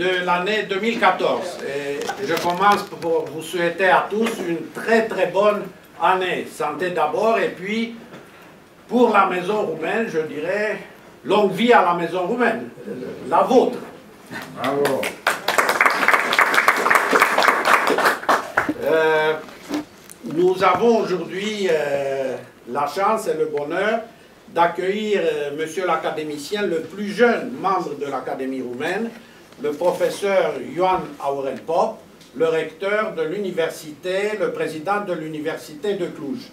de l'année 2014. Et je commence pour vous souhaiter à tous une très très bonne année. Santé d'abord, et puis pour la maison roumaine, je dirais longue vie à la maison roumaine, la vôtre. Bravo. Nous avons aujourd'hui la chance et le bonheur d'accueillir monsieur l'académicien, le plus jeune membre de l'Académie roumaine, le professeur Ioan Aurel Pop, le recteur de l'université, le président de l'université de Cluj.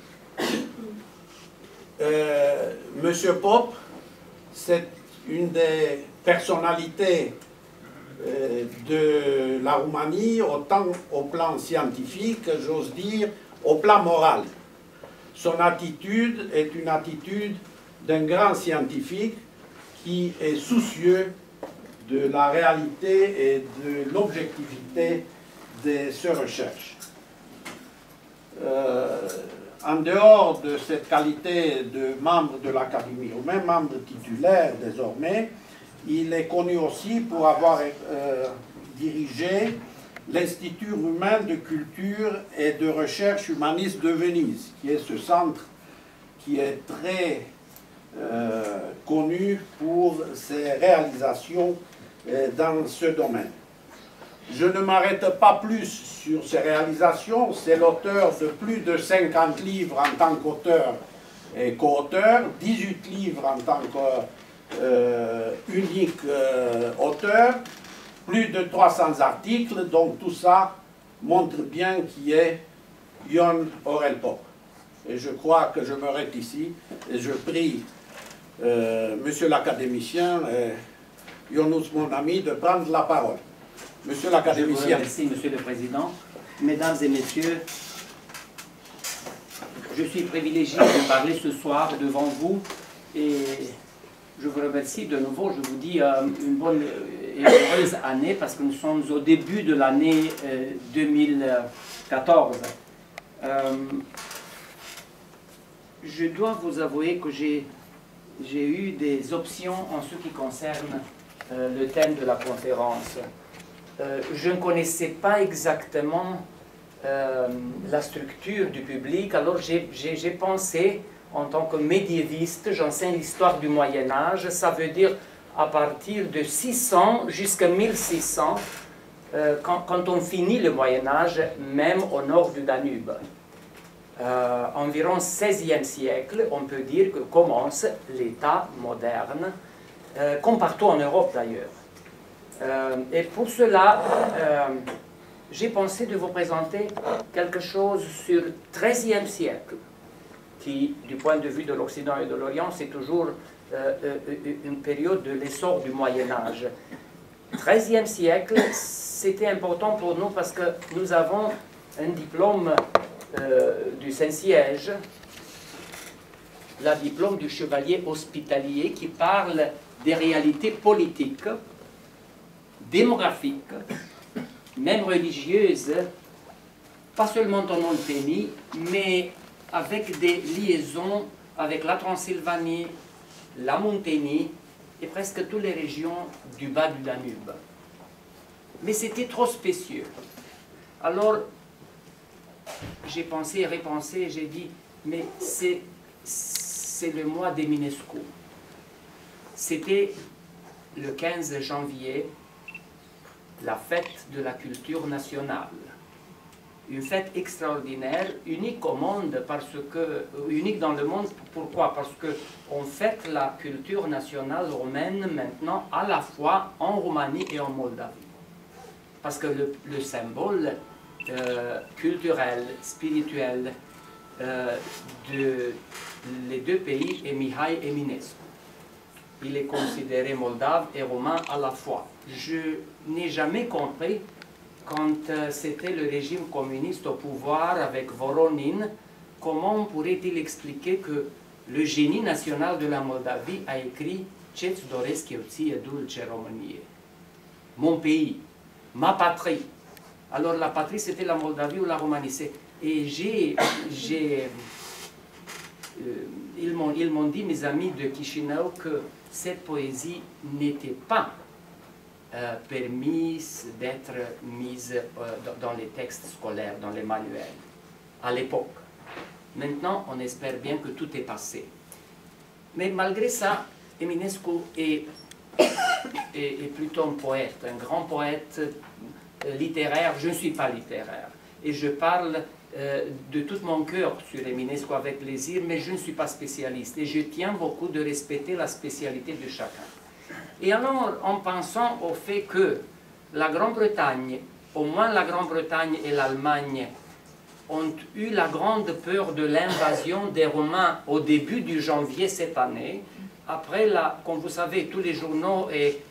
Monsieur Pop, c'est une des personnalités de la Roumanie, autant au plan scientifique, j'ose dire, au plan moral. Son attitude est une attitude d'un grand scientifique qui est soucieux de la réalité et de l'objectivité de ses recherches. En dehors de cette qualité de membre de l'Académie, ou même membre titulaire désormais, il est connu aussi pour avoir dirigé l'Institut roumain de culture et de recherche humaniste de Venise, qui est ce centre qui est très connu pour ses réalisations dans ce domaine. Je ne m'arrête pas plus sur ses réalisations. C'est l'auteur de plus de 50 livres en tant qu'auteur et co-auteur, 18 livres en tant qu'unique auteur, plus de 300 articles, donc tout ça montre bien qui est Ioan Aurel Pop. Et je crois que je m'arrête ici et je prie monsieur l'académicien, Ionuț, mon ami, de prendre la parole. Monsieur l'académicien. Je vous remercie, Monsieur le Président. Mesdames et Messieurs, je suis privilégié de parler ce soir devant vous et je vous remercie de nouveau. Je vous dis une bonne et heureuse année parce que nous sommes au début de l'année 2014. Je dois vous avouer que j'ai eu des options en ce qui concerne le thème de la conférence. Je ne connaissais pas exactement la structure du public, alors j'ai pensé, en tant que médiéviste, j'enseigne l'histoire du Moyen-Âge, ça veut dire à partir de 600 jusqu'à 1600, quand on finit le Moyen-Âge, même au nord du Danube. Environ 16e siècle, on peut dire que commence l'État moderne, comme partout en Europe d'ailleurs. Et pour cela, j'ai pensé de vous présenter quelque chose sur le XIIIe siècle, qui, du point de vue de l'Occident et de l'Orient, c'est toujours une période de l'essor du Moyen-Âge. XIIIe siècle, c'était important pour nous parce que nous avons un diplôme du Saint-Siège, le diplôme du chevalier hospitalier qui parle des réalités politiques, démographiques, même religieuses, pas seulement en Olténie, mais avec des liaisons avec la Transylvanie, la Monténie et presque toutes les régions du bas du Danube. Mais c'était trop spécieux. Alors, j'ai pensé et repensé, j'ai dit, mais c'est le mois des Minescu. C'était le 15 janvier, la fête de la culture nationale. Une fête extraordinaire, unique au monde, unique dans le monde. Pourquoi? Parce qu'on fête la culture nationale romaine maintenant à la fois en Roumanie et en Moldavie. Parce que le symbole culturel, spirituel de les deux pays est Mihai Eminescu. Il est considéré moldave et roumain à la fois. Je n'ai jamais compris, quand c'était le régime communiste au pouvoir avec Voronin, comment pourrait-il expliquer que le génie national de la Moldavie a écrit « Ce-ți doresc eu ție, dulce Românie ». Mon pays, ma patrie. Alors la patrie, c'était la Moldavie ou la Roumanie. Et ils m'ont dit, mes amis de Chișinău, que cette poésie n'était pas permise d'être mise dans les textes scolaires, dans les manuels, à l'époque. Maintenant, on espère bien que tout est passé. Mais malgré ça, Eminescu est plutôt un poète, un grand poète littéraire. Je ne suis pas littéraire. Et je parle de tout mon cœur sur Eminescu avec plaisir, mais je ne suis pas spécialiste. Et je tiens beaucoup de respecter la spécialité de chacun. Et alors, en pensant au fait que la Grande-Bretagne, au moins la Grande-Bretagne et l'Allemagne, ont eu la grande peur de l'invasion des Romains au début du janvier cette année, après, comme vous savez, tous les journaux et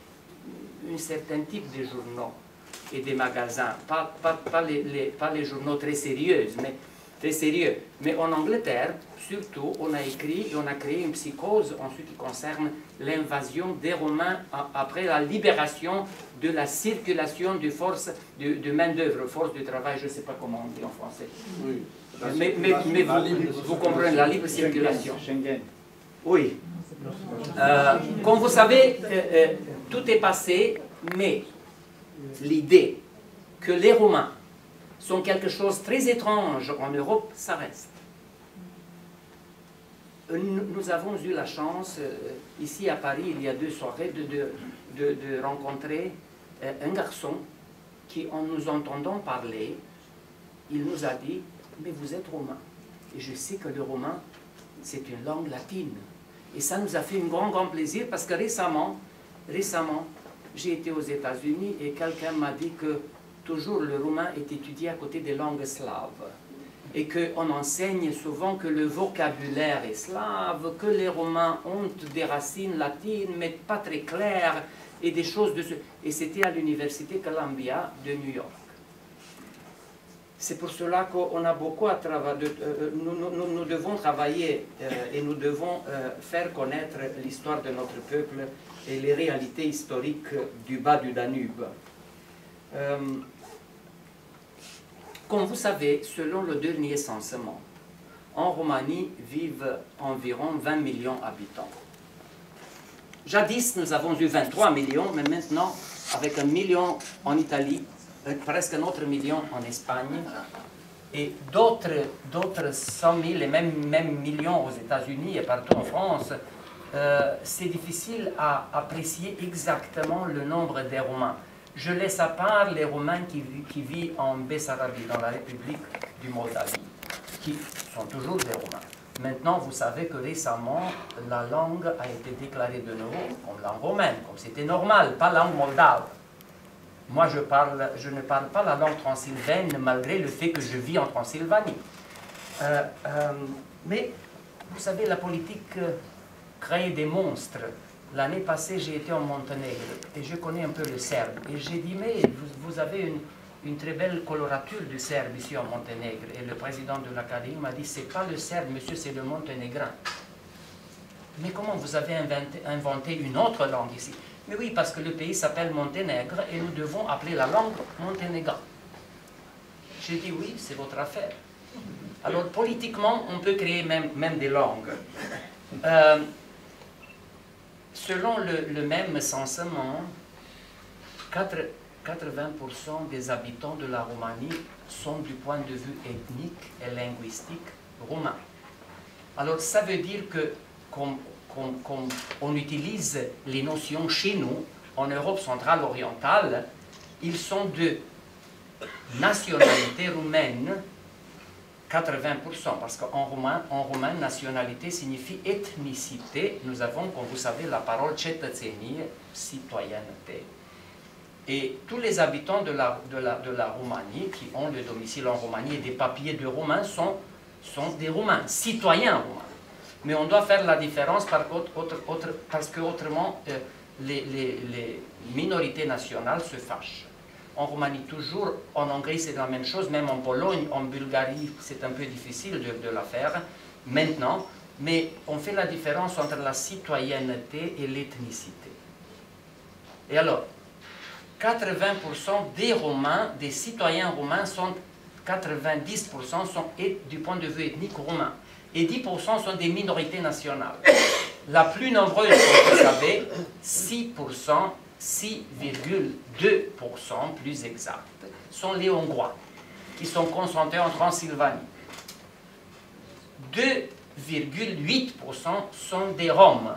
un certain type de journaux et des magasins, pas les journaux très sérieux, mais en Angleterre, surtout, on a écrit et on a créé une psychose en ce qui concerne l'invasion des Romains après la libération de la circulation de forces de main-d'œuvre, force de travail, je ne sais pas comment on dit en français. Oui. Mais vous comprenez, la libre circulation. Schengen. Oui. Comme vous savez, tout est passé, mais l'idée que les Romains sont quelque chose de très étrange en Europe, ça reste. Nous avons eu la chance, ici à Paris, il y a 2 soirées, de rencontrer un garçon qui, en nous entendant parler, il nous a dit « Mais vous êtes romain. » Et je sais que le romain, c'est une langue latine. Et ça nous a fait un grand plaisir parce que récemment, j'ai été aux États-Unis et quelqu'un m'a dit que toujours le roumain est étudié à côté des langues slaves. Et qu'on enseigne souvent que le vocabulaire est slave, que les Romains ont des racines latines, mais pas très claires, et des choses de ce... Et c'était à l'université Columbia de New York. C'est pour cela qu'on a beaucoup à travailler, nous devons travailler et nous devons faire connaître l'histoire de notre peuple et les réalités historiques du bas du Danube. Comme vous savez, selon le dernier censement, en Roumanie vivent environ 20 millions d'habitants. Jadis, nous avons eu 23 millions, mais maintenant, avec 1 million en Italie, presque un autre million en Espagne, et d'autres 100 000 et même millions aux États-Unis et partout en France, c'est difficile à apprécier exactement le nombre des Roumains. Je laisse à part les Roumains qui vivent en Bessarabie, dans la République du Moldavie, qui sont toujours des Roumains. Maintenant, vous savez que récemment, la langue a été déclarée de nouveau comme langue roumaine, comme c'était normal, pas langue moldave. Moi, je ne parle pas la langue transylvaine, malgré le fait que je vis en Transylvanie. Mais, vous savez, la politique crée des monstres. L'année passée, j'ai été en Monténégro et je connais un peu le serbe. Et j'ai dit, mais vous avez une très belle colorature du serbe ici en Monténégro. Et le président de l'Académie m'a dit, c'est pas le serbe, monsieur, c'est le monténégrin. Mais comment vous avez inventé une autre langue ici? Mais oui, parce que le pays s'appelle Monténègre et nous devons appeler la langue monténégrin. J'ai dit, oui, c'est votre affaire. Alors, politiquement, on peut créer même des langues. Selon le même censement, 80% des habitants de la Roumanie sont du point de vue ethnique et linguistique roumains. Alors ça veut dire que comme on utilise les notions chez nous, en Europe centrale orientale, ils sont de nationalité roumaine 80%, parce qu'en roumain, nationalité signifie ethnicité. Nous avons, comme vous savez, la parole cetățenie, citoyenneté. Et tous les habitants de la Roumanie, qui ont le domicile en Roumanie et des papiers de roumains, sont des Roumains, citoyens roumains. Mais on doit faire la différence parce qu'autrement, les minorités nationales se fâchent. En Roumanie toujours, en Hongrie c'est la même chose, même en Pologne, en Bulgarie c'est un peu difficile de la faire maintenant, mais on fait la différence entre la citoyenneté et l'ethnicité. Et alors, 80% des Roumains, des citoyens roumains, 90% sont du point de vue ethnique roumain, et 10% sont des minorités nationales. La plus nombreuse, comme vous savez, 6%, 6,2% plus exact, sont les Hongrois, qui sont concentrés en Transylvanie. 2,8% sont des Roms.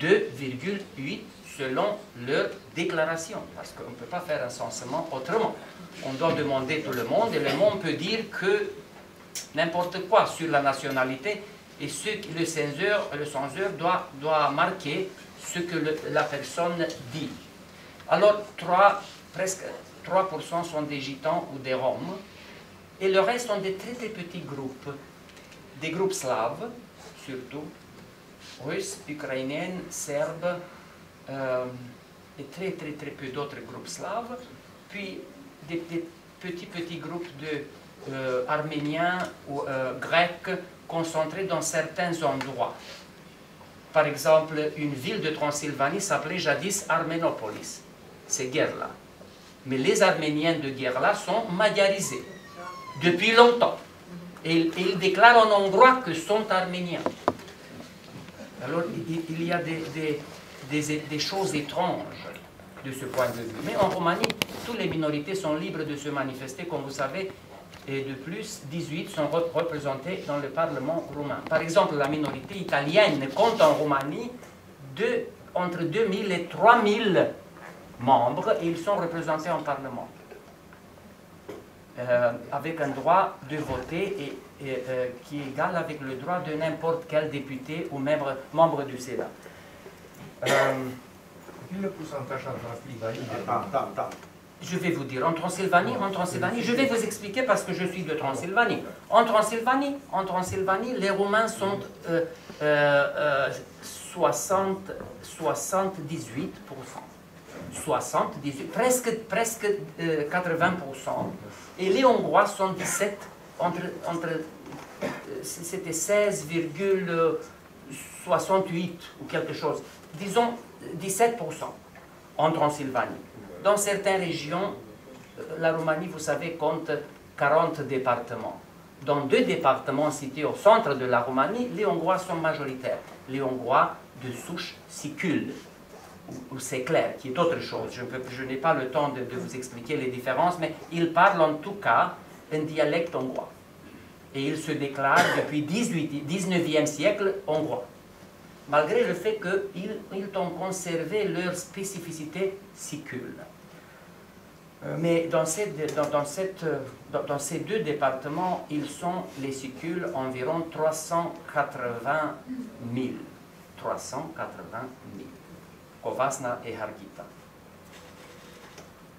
2,8% selon leur déclaration, parce qu'on ne peut pas faire un censement autrement. On doit demander tout le monde, et le monde peut dire que n'importe quoi sur la nationalité, et le censeur doit marquer ce que la personne dit. Alors, presque 3% sont des Gitans ou des Roms, et le reste sont des très petits groupes, des groupes slaves, surtout, Russes, Ukrainiens, Serbes, et très peu d'autres groupes slaves, puis des petits groupes d'Arméniens ou Grecs concentrés dans certains endroits. Par exemple, une ville de Transylvanie s'appelait jadis Arménopolis, c'est Gerla. Mais les Arméniens de Gerla sont magyarisés depuis longtemps. Et ils déclarent en hongrois que sont arméniens. Alors, il y a des choses étranges de ce point de vue. Mais en Roumanie, toutes les minorités sont libres de se manifester, comme vous savez, et de plus, 18 sont représentés dans le Parlement roumain. Par exemple, la minorité italienne compte en Roumanie entre 2000 et 3000 membres, et ils sont représentés en Parlement, avec un droit de voter qui est égal avec le droit de n'importe quel député ou membre du Sénat. Le pourcentage en Transylvanie. Je vais vous dire, en Transylvanie, je vais vous expliquer parce que je suis de Transylvanie. En Transylvanie, les Roumains sont 78%. 78, presque 80%. Et les Hongrois sont 17, c'était 16,68 ou quelque chose. Disons 17% en Transylvanie. Dans certaines régions, la Roumanie, vous savez, compte 40 départements. Dans 2 départements situés au centre de la Roumanie, les Hongrois sont majoritaires. Les Hongrois de souche sicule, ou c'est clair, qui est autre chose. Je n'ai pas le temps de vous expliquer les différences, mais ils parlent en tout cas un dialecte hongrois. Et ils se déclarent depuis le 19e siècle hongrois, malgré le fait qu'ils ont conservé leur spécificité sicule. Mais dans ces 2 départements, les sicules, environ 380 000. 380 000. Covasna et Harghita.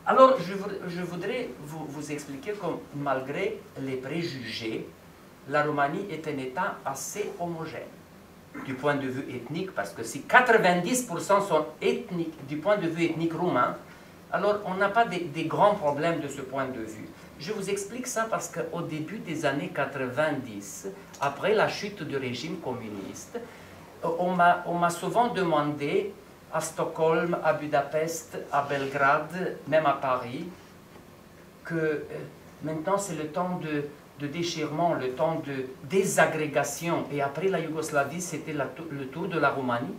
Alors, je voudrais vous expliquer que malgré les préjugés, la Roumanie est un État assez homogène du point de vue ethnique, parce que si 90% sont ethniques, du point de vue ethnique roumain, alors on n'a pas des grands problèmes de ce point de vue. Je vous explique ça parce qu'au début des années 90, après la chute du régime communiste, on m'a souvent demandé à Stockholm, à Budapest, à Belgrade, même à Paris, que maintenant c'est le temps de déchirement, le temps de désagrégation. Et après la Yougoslavie, c'était le tour de la Roumanie.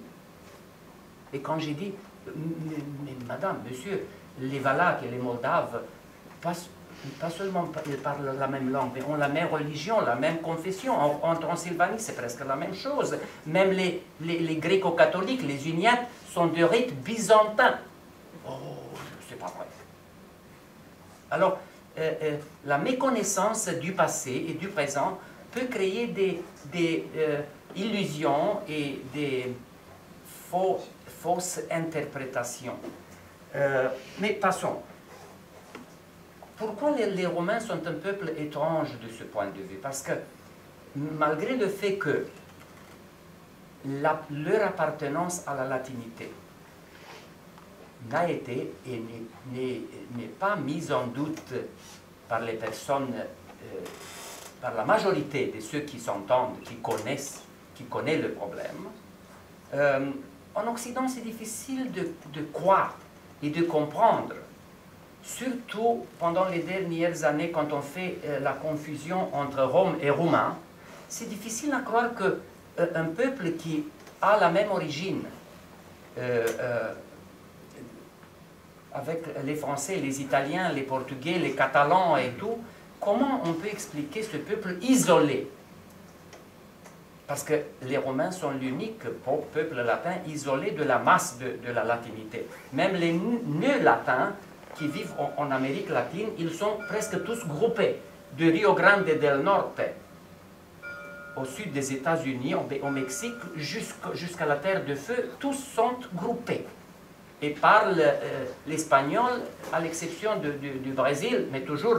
Et quand j'ai dit, mais madame, monsieur, les Valaques et les Moldaves, pas seulement ils parlent la même langue, mais ont la même religion, la même confession. En Transylvanie, c'est presque la même chose. Même les gréco-catholiques, les uniates, sont de rite byzantin. Oh, c'est pas vrai. Alors, la méconnaissance du passé et du présent peut créer des illusions et des fausses interprétations. Mais passons. Pourquoi les Romains sont un peuple étrange de ce point de vue? Parce que malgré le fait que leur appartenance à la latinité n'a été et n'est pas mise en doute par les personnes, par la majorité de ceux qui s'entendent, qui connaissent le problème, en Occident c'est difficile de croire et de comprendre, surtout pendant les dernières années quand on fait la confusion entre Rome et Roumain. C'est difficile à croire qu'un peuple qui a la même origine avec les Français, les Italiens, les Portugais, les Catalans et tout, comment on peut expliquer ce peuple isolé? Parce que les Romains sont l'unique peuple latin isolé de la masse de la latinité. Même les nœuds latins qui vivent en Amérique latine, ils sont presque tous groupés, de Rio Grande del Norte, au sud des États-Unis, au Mexique, jusqu'à la Terre de Feu, tous sont groupés et parlent l'espagnol, à l'exception du Brésil, mais toujours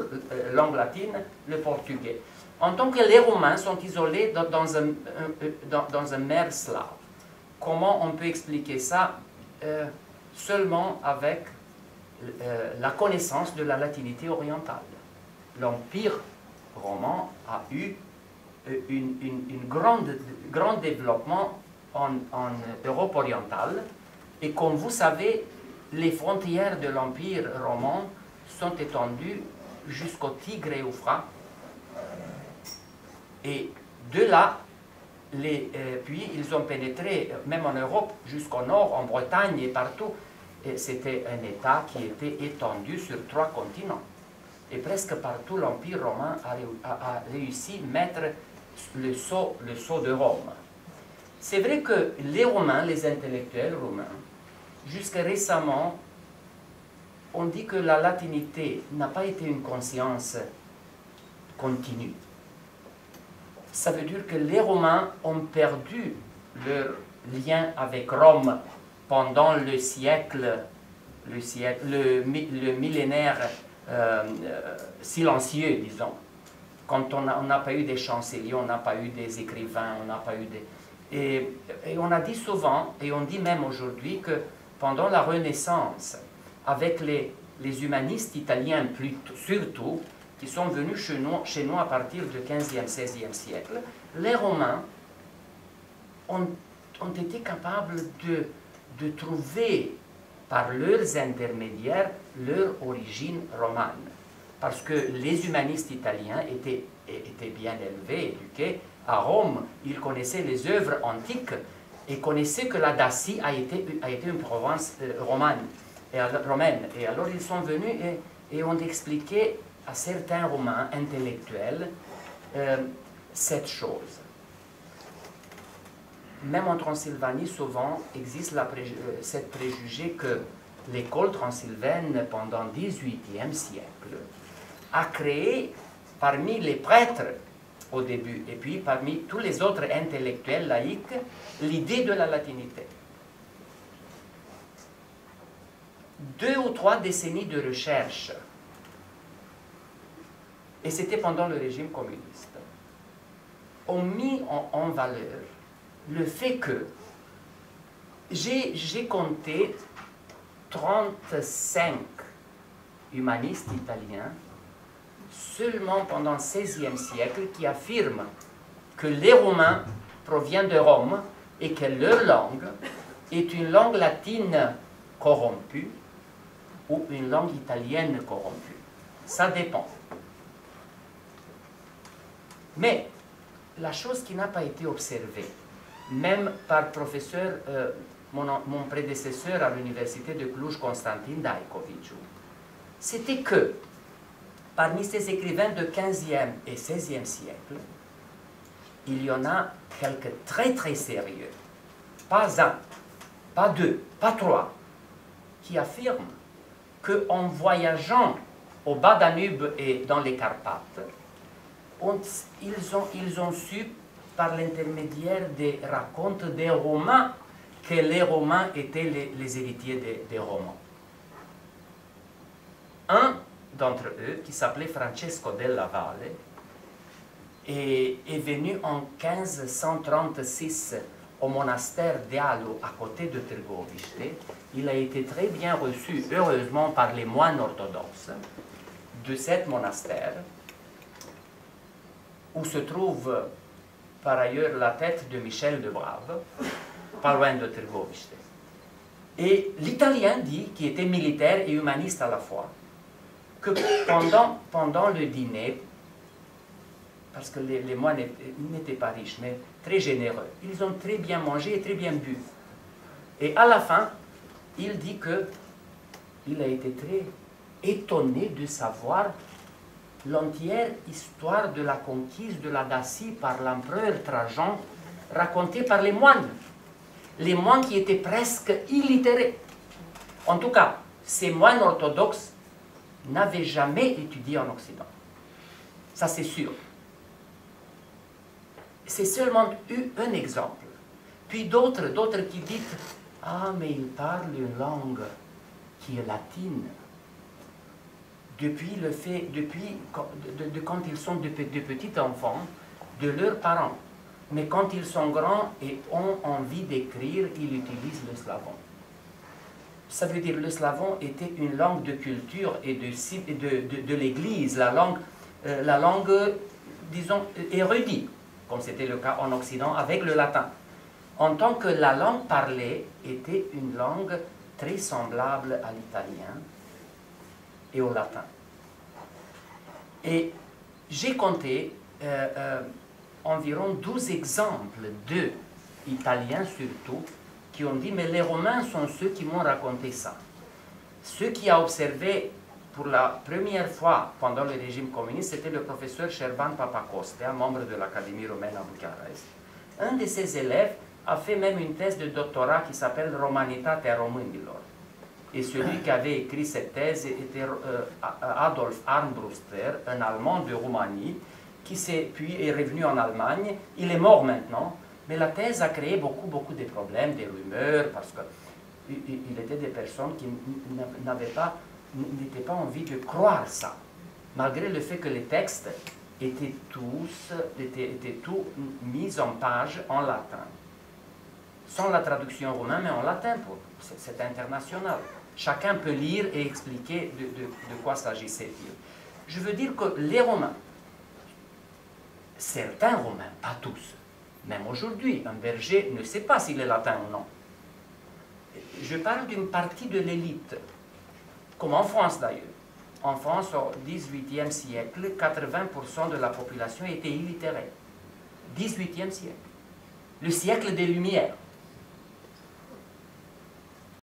langue latine, le portugais. En tant que les Romains sont isolés dans un mer slave. Comment on peut expliquer ça? Seulement avec la connaissance de la latinité orientale. L'Empire romain a eu un grand développement en Europe orientale. Et comme vous savez, les frontières de l'Empire romain sont étendues jusqu'au Tigre et Euphrate. Et de là, puis ils ont pénétré, même en Europe, jusqu'au nord, en Bretagne et partout. C'était un État qui était étendu sur 3 continents. Et presque partout, l'Empire romain a réussi à mettre le sceau de Rome. C'est vrai que les Romains, les intellectuels romains, jusqu'à récemment, on dit que la latinité n'a pas été une conscience continue. Ça veut dire que les Romains ont perdu leur lien avec Rome pendant le millénaire silencieux, disons. Quand on n'a pas eu des chanceliers, on n'a pas eu des écrivains, on n'a pas eu des... Et on a dit souvent, et on dit même aujourd'hui, que pendant la Renaissance, avec les humanistes italiens surtout, qui sont venus chez nous à partir du 15e, 16e siècle, les Romains ont été capables de trouver par leurs intermédiaires leur origine romane. Parce que les humanistes italiens étaient bien élevés, éduqués. À Rome, ils connaissaient les œuvres antiques et connaissaient que la Dacie a été une province romaine. Et alors ils sont venus et ont expliqué à certains Romains intellectuels cette chose. Même en Transylvanie, souvent, existe cette préjugé que l'école transylvaine, pendant le XVIIIe siècle, a créé parmi les prêtres au début, et puis parmi tous les autres intellectuels laïcs, l'idée de la latinité. 2 ou 3 décennies de recherche, et c'était pendant le régime communiste, ont mis en valeur le fait que j'ai compté 35 humanistes italiens seulement pendant le XVIe siècle qui affirment que les Romains proviennent de Rome et que leur langue est une langue latine corrompue ou une langue italienne corrompue. Ça dépend. Mais la chose qui n'a pas été observée, même par professeur, mon prédécesseur à l'université de Cluj, Constantin Dajkovic, c'était que parmi ces écrivains de 15e et 16e siècle, il y en a quelques très très sérieux, pas un, pas 2, pas 3, qui affirment qu'en voyageant au bas Danube et dans les Carpates, ils ont su, par l'intermédiaire des racontes des Romains, que les Romains étaient les héritiers des Romans. Un d'entre eux, qui s'appelait Francesco della Valle, est venu en 1536 au monastère d'Alo, à côté de Trgovište. Il a été très bien reçu, heureusement, par les moines orthodoxes de cet monastère, où se trouve par ailleurs la tête de Michel de Brave, pas loin de Trgovište. Et l'Italien dit, qui était militaire et humaniste à la fois, que pendant le dîner, parce que les moines n'étaient pas riches, mais très généreux, ils ont très bien mangé et très bien bu. Et à la fin, il dit que il a été très étonné de savoir l'entière histoire de la conquise de la Dacie par l'empereur Trajan, racontée par les moines qui étaient presque illitérés. En tout cas, ces moines orthodoxes n'avaient jamais étudié en Occident. Ça, c'est sûr. C'est seulement eu un exemple. Puis d'autres qui disent « Ah, mais ils parlent une langue qui est latine. » quand ils sont de petits enfants, de leurs parents. Mais quand ils sont grands et ont envie d'écrire, ils utilisent le slavon. Ça veut dire que le slavon était une langue de culture et de l'Église, la langue, disons, érudite, comme c'était le cas en Occident avec le latin. En tant que la langue parlée était une langue très semblable à l'italien et au latin. Et j'ai compté environ 12 exemples d'Italiens surtout, qui ont dit, mais les Romains sont ceux qui m'ont raconté ça. Ceux qui a observé pour la première fois pendant le régime communiste, c'était le professeur Șerban Papacoste, un membre de l'Académie romaine à Bucarest. Un de ses élèves a fait même une thèse de doctorat qui s'appelle Romanitatea Românilor. Et celui qui avait écrit cette thèse était Adolf Armbruster, un Allemand de Roumanie, qui puis est revenu en Allemagne. Il est mort maintenant, mais la thèse a créé beaucoup de problèmes, des rumeurs, parce qu'il était des personnes qui n'étaient pas envie de croire ça, malgré le fait que les textes étaient tous mis en page en latin. Sans la traduction roumaine, mais en latin, c'est international. Chacun peut lire et expliquer de quoi s'agissait-il. Je veux dire que les Romains, certains Romains, pas tous, même aujourd'hui, un berger ne sait pas s'il est latin ou non. Je parle d'une partie de l'élite, comme en France d'ailleurs. En France, au XVIIIe siècle, 80% de la population était illitérée. XVIIIe siècle. Le siècle des Lumières.